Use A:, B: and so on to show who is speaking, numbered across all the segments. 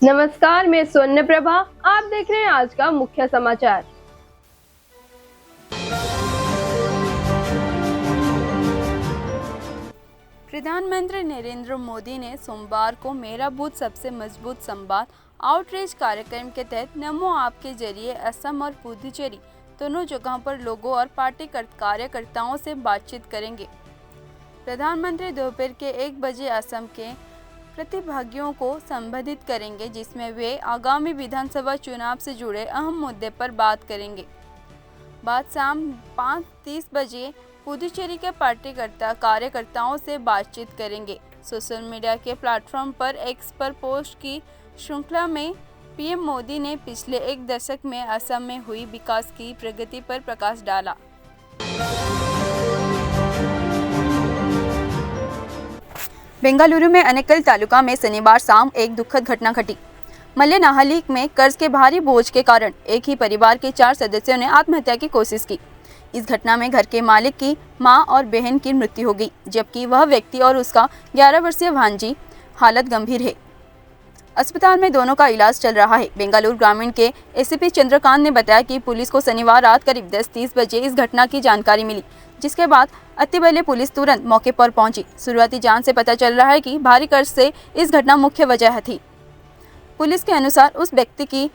A: नमस्कार, मैं स्वर्ण प्रभा। आप देख रहे हैं आज का मुख्य समाचार।
B: प्रधानमंत्री नरेंद्र मोदी ने सोमवार को मेरा बूथ सबसे मजबूत संवाद आउटरीच कार्यक्रम के तहत नमो ऐप के जरिए असम और पुदुचेरी दोनों जगहों पर लोगों और पार्टी कार्यकर्ताओं से बातचीत करेंगे। प्रधानमंत्री दोपहर के 1 बजे असम के प्रतिभागियों को संबोधित करेंगे, जिसमें वे आगामी विधानसभा चुनाव से जुड़े अहम मुद्दे पर बात करेंगे। बाद शाम 5:30 बजे पुदुचेरी के पार्टी कार्यकर्ताओं से बातचीत करेंगे। सोशल मीडिया के प्लेटफॉर्म पर एक्स पर पोस्ट की श्रृंखला में पीएम मोदी ने पिछले 1 दशक में असम में हुई विकास की प्रगति पर प्रकाश डाला। बेंगलुरु में अनेकल तालुका में शनिवार शाम एक दुखद घटना घटी। मल्लेनाहल्ली में कर्ज के भारी बोझ के कारण एक ही परिवार के 4 सदस्यों ने आत्महत्या की कोशिश की। इस घटना में घर के मालिक की मां और बहन की मृत्यु हो गई, जबकि वह व्यक्ति और उसका 11 वर्षीय भांजी हालत गंभीर है। अस्पताल में दोनों का इलाज चल रहा है। बेंगलुरु ग्रामीण के एसीपी चंद्रकांत ने बताया कि पुलिस को शनिवार रात करीब 10:30 बजे इस घटना की जानकारी मिली, जिसके बाद अतिबले पुलिस तुरंत मौके पर पहुंची। शुरुआती जांच से पता चल रहा है कि भारी कर्ज से इस घटना मुख्य वजह थी। पुलिस के अनुसार उस व्यक्ति की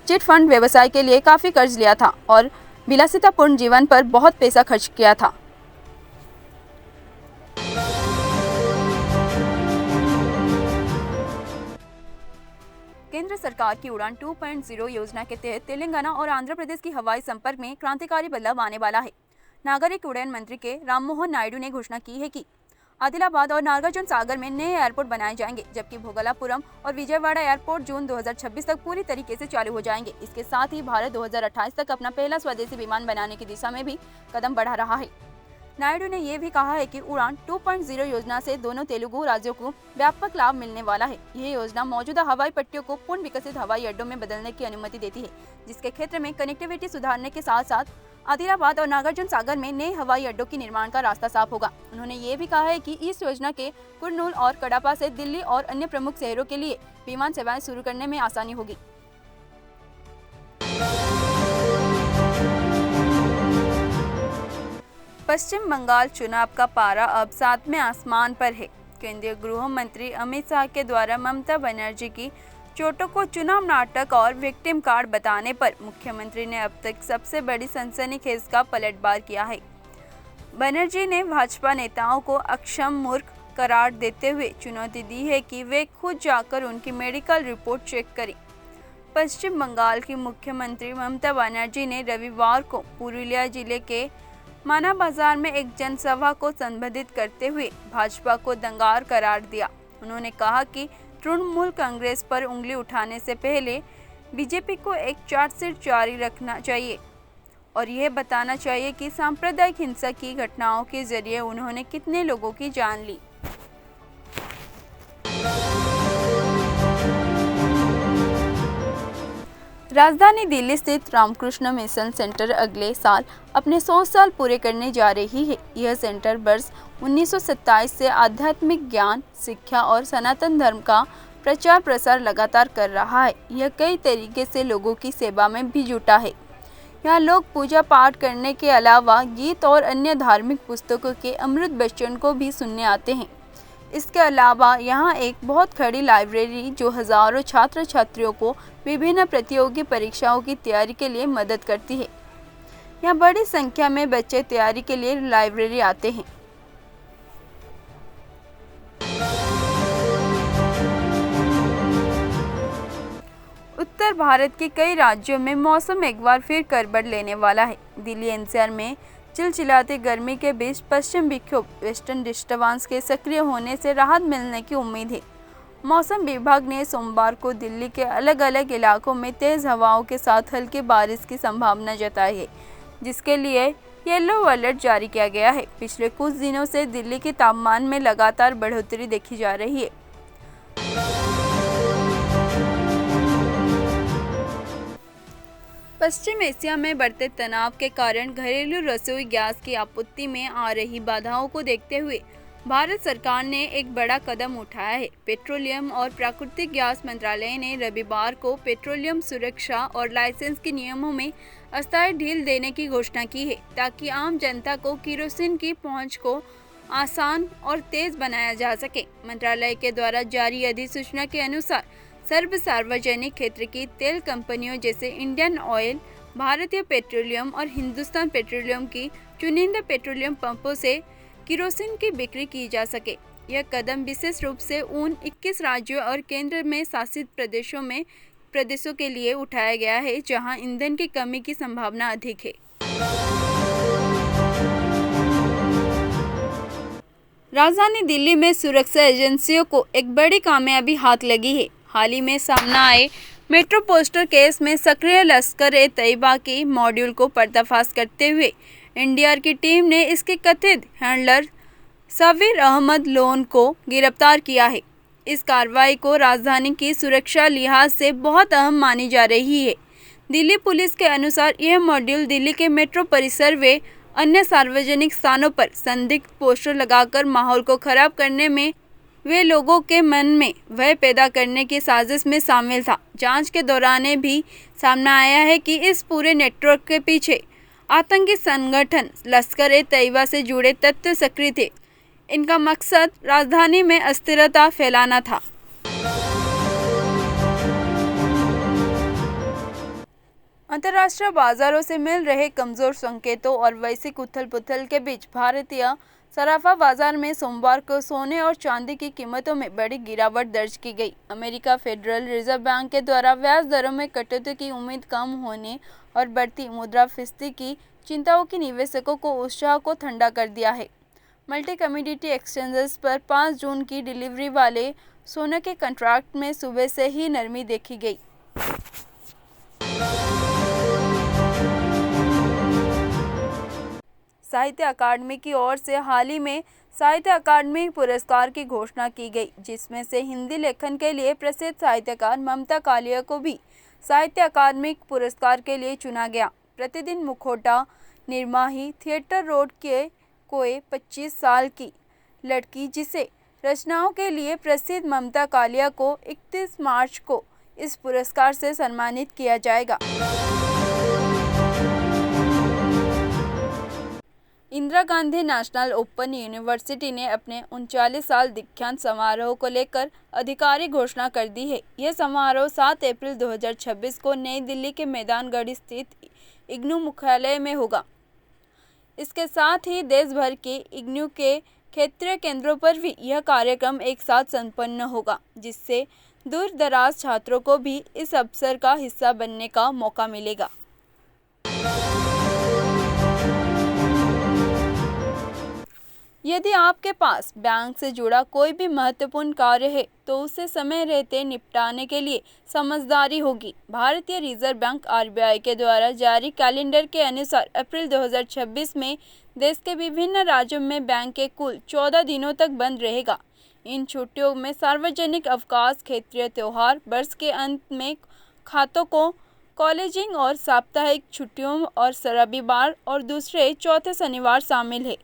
B: चिट फंड व्यवसाय के लिए काफी कर्ज लिया था और विलासितापूर्ण जीवन पर बहुत पैसा खर्च किया था। केंद्र सरकार की उड़ान 2.0 योजना के तहत तेलंगाना और आंध्र प्रदेश की हवाई संपर्क में क्रांतिकारी बदलाव आने वाला है। नागरिक उड्डयन मंत्री के राममोहन नायडू ने घोषणा की है कि आदिलाबाद और नागार्जुन सागर में नए एयरपोर्ट बनाए जाएंगे, जबकि भोगलापुरम और विजयवाड़ा एयरपोर्ट जून 2026 तक पूरी तरीके से चालू हो जाएंगे। इसके साथ ही भारत 2028 तक अपना पहला स्वदेशी विमान बनाने की दिशा में भी कदम बढ़ा रहा है। नायडू ने यह भी कहा है कि उड़ान 2.0 योजना से दोनों तेलुगु राज्यों को व्यापक लाभ मिलने वाला है। यह योजना मौजूदा हवाई पट्टियों को पूर्ण विकसित हवाई अड्डों में बदलने की अनुमति देती है, जिसके क्षेत्र में कनेक्टिविटी सुधारने के साथ साथ आदिलाबाद और नागार्जुन सागर में नए हवाई अड्डों की निर्माण का रास्ता साफ होगा। उन्होंने ये भी कहा है कि इस योजना के कुर्नूल और कडापा से दिल्ली और अन्य प्रमुख शहरों के लिए विमान सेवाएं शुरू करने में आसानी होगी। पश्चिम बंगाल चुनाव का पारा अब 7वें आसमान पर है। केंद्रीय गृह मंत्री अमित शाह के द्वारा ममता बनर्जी की चोटों को चुनाव नाटक और विक्टिम कार्ड बताने पर मुख्यमंत्री ने अब तक सबसे बड़ी सनसनीखेज का पलटवार किया है। बनर्जी ने भाजपा नेताओं को अक्षम मूर्ख करार देते हुए चुनौती दी है कि वे खुद जाकर उनकी मेडिकल रिपोर्ट चेक करें। पश्चिम बंगाल की मुख्यमंत्री ममता बनर्जी ने रविवार को पुरुलिया जिले के माना बाजार में एक जनसभा को संबोधित करते हुए भाजपा को दंगार करार दिया। उन्होंने कहा कि तृणमूल कांग्रेस पर उंगली उठाने से पहले बीजेपी को एक चार्जशीट जारी रखना चाहिए और यह बताना चाहिए कि सांप्रदायिक हिंसा की घटनाओं के जरिए उन्होंने कितने लोगों की जान ली। राजधानी दिल्ली स्थित रामकृष्ण मिशन सेंटर अगले साल अपने 100 साल पूरे करने जा रही है। यह सेंटर वर्ष 1927 से आध्यात्मिक ज्ञान, शिक्षा और सनातन धर्म का प्रचार प्रसार लगातार कर रहा है। यह कई तरीके से लोगों की सेवा में भी जुटा है। यहाँ लोग पूजा पाठ करने के अलावा गीत और अन्य धार्मिक पुस्तकों के अमृत वचन को भी सुनने आते हैं। इसके अलावा यहाँ एक बहुत खड़ी लाइब्रेरी जो हजारों छात्र छात्रियों को विभिन्न प्रतियोगी परीक्षाओं की तैयारी के लिए मदद करती है। यहाँ बड़ी संख्या में बच्चे तैयारी के लिए लाइब्रेरी आते हैं। उत्तर भारत के कई राज्यों में मौसम एक बार फिर करवट लेने वाला है। दिल्ली एनसीआर में चिलचिलाती गर्मी के बीच पश्चिम विक्षोभ वेस्टर्न डिस्टर्बेंस के सक्रिय होने से राहत मिलने की उम्मीद है। मौसम विभाग ने सोमवार को दिल्ली के अलग अलग इलाकों में तेज हवाओं के साथ हल्की बारिश की संभावना जताई है, जिसके लिए येलो अलर्ट जारी किया गया है। पिछले कुछ दिनों से दिल्ली के तापमान में लगातार बढ़ोतरी देखी जा रही है। पश्चिम एशिया में बढ़ते तनाव के कारण घरेलू रसोई गैस की आपूर्ति में आ रही बाधाओं को देखते हुए भारत सरकार ने एक बड़ा कदम उठाया है। पेट्रोलियम और प्राकृतिक गैस मंत्रालय ने रविवार को पेट्रोलियम सुरक्षा और लाइसेंस के नियमों में अस्थायी ढील देने की घोषणा की है, ताकि आम जनता को केरोसिन की पहुंच को आसान और तेज बनाया जा सके। मंत्रालय के द्वारा जारी अधिसूचना के अनुसार सार्वजनिक क्षेत्र की तेल कंपनियों जैसे इंडियन ऑयल, भारतीय पेट्रोलियम और हिंदुस्तान पेट्रोलियम की चुनिंदा पेट्रोलियम पंपों से केरोसिन की बिक्री की जा सके। यह कदम विशेष रूप से उन 21 राज्यों और केंद्र में शासित प्रदेशों के लिए उठाया गया है जहां ईंधन की कमी की संभावना अधिक है। राजधानी दिल्ली में सुरक्षा एजेंसियों को एक बड़ी कामयाबी हाथ लगी है। हाल ही में सामने आए मेट्रो पोस्टर केस में सक्रिय लश्कर-ए-तैयबा के मॉड्यूल को पर्दाफाश करते हुए एनडीआर की टीम ने इसके कथित हैंडलर सबीर अहमद लोन को गिरफ्तार किया है। इस कार्रवाई को राजधानी की सुरक्षा लिहाज से बहुत अहम मानी जा रही है। दिल्ली पुलिस के अनुसार यह मॉड्यूल दिल्ली के मेट्रो परिसर व अन्य सार्वजनिक स्थानों पर संदिग्ध पोस्टर लगाकर माहौल को खराब करने में वे लोगों के मन में भय पैदा करने की साजिश में शामिल था। जांच के दौरान भी सामने आया है कि इस पूरे नेटवर्क के पीछे आतंकी संगठन लश्कर-ए-तैयबा से जुड़े तत्व सक्रिय थे। इनका मकसद राजधानी में अस्थिरता फैलाना था। अंतर्राष्ट्रीय बाजारों से मिल रहे कमजोर संकेतों और वैश्विक उथल-पुथल के बीच भारतीय सराफा बाजार में सोमवार को सोने और चांदी की कीमतों में बड़ी गिरावट दर्ज की गई। अमेरिका फेडरल रिजर्व बैंक के द्वारा ब्याज दरों में कटौती की उम्मीद कम होने और बढ़ती मुद्रास्फीति की चिंताओं की निवेशकों को उत्साह को ठंडा कर दिया है। मल्टी कमोडिटी एक्सचेंजेस पर 5 जून की डिलीवरी वाले सोने के कॉन्ट्रैक्ट में सुबह से ही नरमी देखी गई। साहित्य अकादमी की ओर से हाल ही में साहित्य अकादमी पुरस्कार की घोषणा की गई, जिसमें से हिंदी लेखन के लिए प्रसिद्ध साहित्यकार ममता कालिया को भी साहित्य अकादमी पुरस्कार के लिए चुना गया। प्रतिदिन मुखौटा निर्माही थिएटर रोड के कोई 25 साल की लड़की जिसे रचनाओं के लिए प्रसिद्ध ममता कालिया को 31 मार्च को इस पुरस्कार से सम्मानित किया जाएगा। Indira Gandhi national open university ने अपने 39 साल दीक्षांत समारोह को लेकर आधिकारिक घोषणा कर दी है। यह समारोह 7 अप्रैल 2026 को नई दिल्ली के मैदानगढ़ स्थित इग्नू मुख्यालय में होगा। इसके साथ ही देश भर के इग्नू के क्षेत्रीय केंद्रों पर भी यह कार्यक्रम एक साथ संपन्न होगा, जिससे दूर दराज छात्रों को भी इस अवसर का हिस्सा बनने का मौका मिलेगा। यदि आपके पास बैंक से जुड़ा कोई भी महत्वपूर्ण कार्य है तो उसे समय रहते निपटाने के लिए समझदारी होगी। भारतीय रिजर्व बैंक आरबीआई के द्वारा जारी कैलेंडर के अनुसार अप्रैल 2026 में देश के विभिन्न राज्यों में बैंक के कुल 14 दिनों तक बंद रहेगा। इन छुट्टियों में सार्वजनिक अवकाश, क्षेत्रीय त्योहार, वर्ष के अंत में खातों को कॉलेजिंग और साप्ताहिक छुट्टियों और रविवार और दूसरे चौथे शनिवार शामिल है।